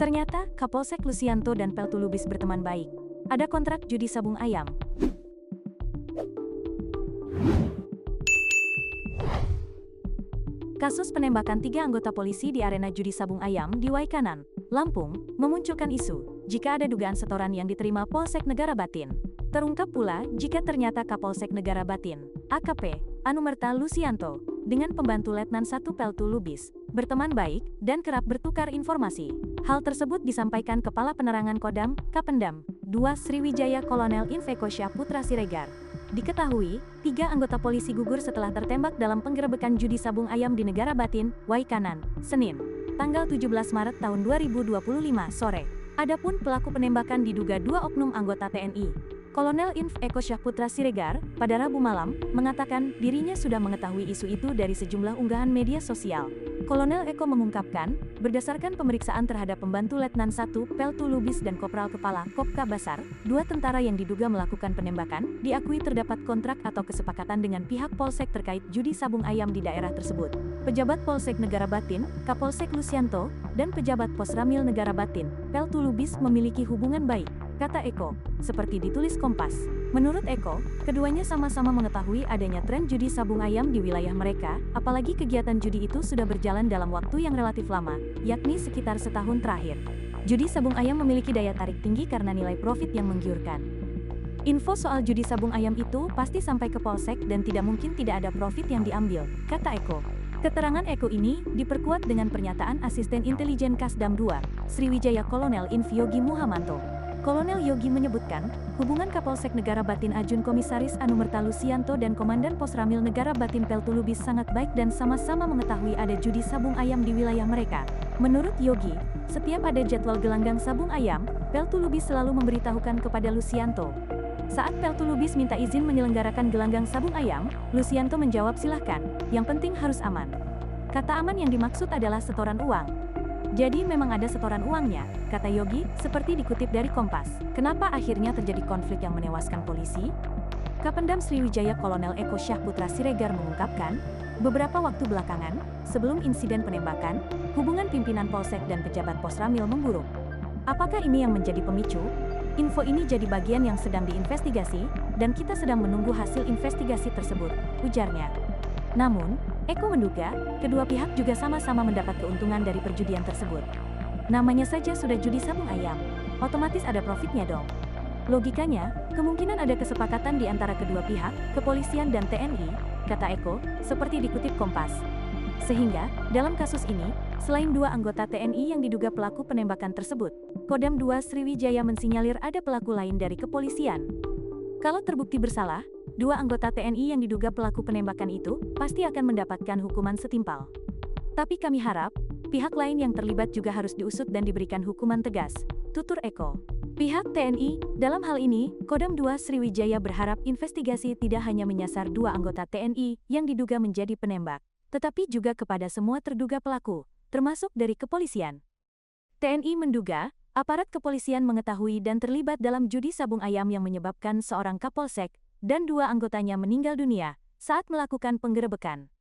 Ternyata, Kapolsek Lusianto dan Peltu Lubis berteman baik. Ada kontrak judi sabung ayam. Kasus penembakan 3 anggota polisi di arena judi sabung ayam di Waikanan, Lampung, memunculkan isu jika ada dugaan setoran yang diterima Polsek Negara Batin. Terungkap pula jika ternyata Kapolsek Negara Batin, AKP, Anumerta Lusianto, dengan pembantu Letnan 1 Peltu Lubis, berteman baik dan kerap bertukar informasi. Hal tersebut disampaikan Kepala Penerangan Kodam, Kapendam, 2 Sriwijaya Kolonel Inf Eko Syahputra Siregar. Diketahui, 3 anggota polisi gugur setelah tertembak dalam penggerebekan judi sabung ayam di Negara Batin, Waikanan, Senin, tanggal 17 Maret tahun 2025 sore. Adapun pelaku penembakan diduga 2 oknum anggota TNI. Kolonel Inf Eko Syahputra Siregar, pada Rabu malam, mengatakan dirinya sudah mengetahui isu itu dari sejumlah unggahan media sosial. Kolonel Eko mengungkapkan, berdasarkan pemeriksaan terhadap pembantu Letnan 1 Peltu Lubis dan Kopral Kepala Kopka Basar, 2 tentara yang diduga melakukan penembakan, diakui terdapat kontrak atau kesepakatan dengan pihak Polsek terkait judi sabung ayam di daerah tersebut. Pejabat Polsek Negara Batin, Kapolsek Lusianto, dan pejabat Posramil Negara Batin, Peltu Lubis memiliki hubungan baik, kata Eko, seperti ditulis Kompas. Menurut Eko, keduanya sama-sama mengetahui adanya tren judi sabung ayam di wilayah mereka, apalagi kegiatan judi itu sudah berjalan dalam waktu yang relatif lama, yakni sekitar setahun terakhir. Judi sabung ayam memiliki daya tarik tinggi karena nilai profit yang menggiurkan. Info soal judi sabung ayam itu pasti sampai ke Polsek dan tidak mungkin tidak ada profit yang diambil, kata Eko. Keterangan Eko ini diperkuat dengan pernyataan Asisten Intelijen Kasdam 2, Sriwijaya Kolonel Inf Yogi Muhamanto. Kolonel Yogi menyebutkan, hubungan Kapolsek Negara Batin Ajun Komisaris Anumerta Lusianto dan Komandan Posramil Negara Batin Peltu Lubis sangat baik dan sama-sama mengetahui ada judi sabung ayam di wilayah mereka. Menurut Yogi, setiap ada jadwal gelanggang sabung ayam, Peltu Lubis selalu memberitahukan kepada Lusianto. Saat Peltu Lubis minta izin menyelenggarakan gelanggang sabung ayam, Lusianto menjawab silahkan, yang penting harus aman. Kata aman yang dimaksud adalah setoran uang. Jadi memang ada setoran uangnya, kata Yogi, seperti dikutip dari Kompas. Kenapa akhirnya terjadi konflik yang menewaskan polisi? Kapendam Sriwijaya Kolonel Eko Syahputra Siregar mengungkapkan, beberapa waktu belakangan, sebelum insiden penembakan, hubungan pimpinan Polsek dan pejabat Posramil memburuk. Apakah ini yang menjadi pemicu? Info ini jadi bagian yang sedang diinvestigasi, dan kita sedang menunggu hasil investigasi tersebut, ujarnya. Namun, Eko menduga, kedua pihak juga sama-sama mendapat keuntungan dari perjudian tersebut. Namanya saja sudah judi sabung ayam, otomatis ada profitnya dong. Logikanya, kemungkinan ada kesepakatan di antara kedua pihak, kepolisian dan TNI, kata Eko, seperti dikutip Kompas. Sehingga, dalam kasus ini, selain 2 anggota TNI yang diduga pelaku penembakan tersebut, Kodam 2 Sriwijaya mensinyalir ada pelaku lain dari kepolisian. Kalau terbukti bersalah, 2 anggota TNI yang diduga pelaku penembakan itu pasti akan mendapatkan hukuman setimpal. Tapi kami harap, pihak lain yang terlibat juga harus diusut dan diberikan hukuman tegas, tutur Eko. Pihak TNI, dalam hal ini, Kodam 2 Sriwijaya berharap investigasi tidak hanya menyasar 2 anggota TNI yang diduga menjadi penembak, tetapi juga kepada semua terduga pelaku, termasuk dari kepolisian. TNI menduga, aparat kepolisian mengetahui dan terlibat dalam judi sabung ayam yang menyebabkan seorang Kapolsek dan 2 anggotanya meninggal dunia saat melakukan penggerebekan.